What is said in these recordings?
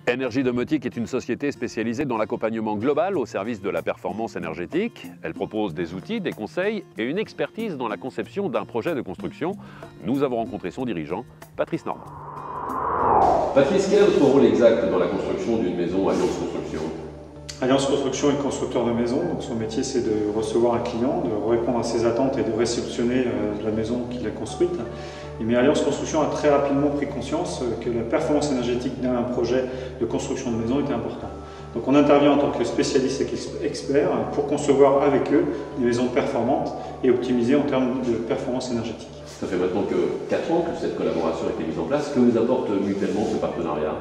Énergie Domotique est une société spécialisée dans l'accompagnement global au service de la performance énergétique. Elle propose des outils, des conseils et une expertise dans la conception d'un projet de construction. Nous avons rencontré son dirigeant, Patrice Normand. Patrice, quel est votre rôle exact dans la construction d'une maison Alliance Construction? Alliance Construction est constructeur de maison, donc son métier c'est de recevoir un client, de répondre à ses attentes et de réceptionner la maison qu'il a construite. Mais Alliance Construction a très rapidement pris conscience que la performance énergétique d'un projet de construction de maison était important. Donc on intervient en tant que spécialiste et expert pour concevoir avec eux des maisons performantes et optimisées en termes de performance énergétique. Ça fait maintenant que 4 ans que cette collaboration a été mise en place. Que vous apporte mutuellement ce partenariat?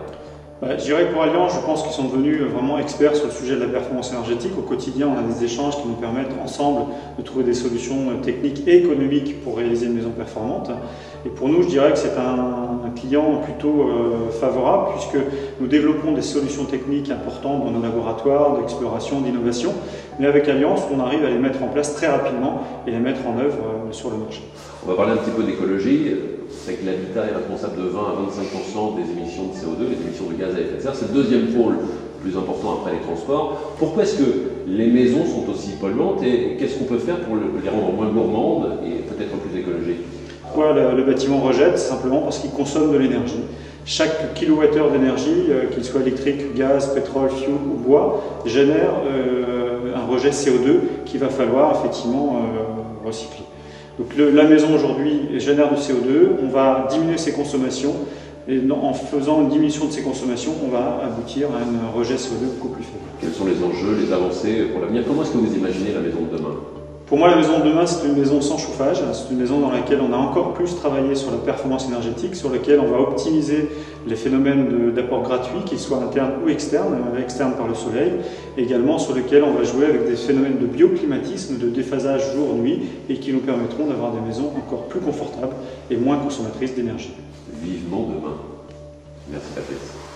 Je dirais que pour Alliance, je pense qu'ils sont devenus vraiment experts sur le sujet de la performance énergétique. Au quotidien, on a des échanges qui nous permettent ensemble de trouver des solutions techniques et économiques pour réaliser une maison performante. Et pour nous, je dirais que c'est un client plutôt favorable puisque nous développons des solutions techniques importantes dans nos laboratoires d'exploration, d'innovation. Mais avec Alliance, on arrive à les mettre en place très rapidement et les mettre en œuvre sur le marché. On va parler un petit peu d'écologie. C'est que l'habitat est responsable de 20 à 25% des émissions de CO2, les émissions de gaz à effet de serre. C'est le deuxième pôle le plus important après les transports. Pourquoi est-ce que les maisons sont aussi polluantes et qu'est-ce qu'on peut faire pour les rendre moins gourmandes et peut-être plus écologiques? Pourquoi le bâtiment rejette? Simplement parce qu'il consomme de l'énergie. Chaque kilowattheure d'énergie, qu'il soit électrique, gaz, pétrole, fioul ou bois, génère un rejet CO2 qu'il va falloir effectivement recycler. Donc la maison aujourd'hui génère du CO2, on va diminuer ses consommations et en faisant une diminution de ses consommations, on va aboutir à un rejet CO2 beaucoup plus faible. Quels sont les enjeux, les avancées pour l'avenir? Comment est-ce que vous imaginez la maison de demain? Pour moi, la maison de demain, c'est une maison sans chauffage. C'est une maison dans laquelle on a encore plus travaillé sur la performance énergétique, sur laquelle on va optimiser les phénomènes d'apport gratuit, qu'ils soient internes ou externes, externes par le soleil, également sur lequel on va jouer avec des phénomènes de bioclimatisme, de déphasage jour-nuit, et qui nous permettront d'avoir des maisons encore plus confortables et moins consommatrices d'énergie. Vivement demain. Merci Patrice.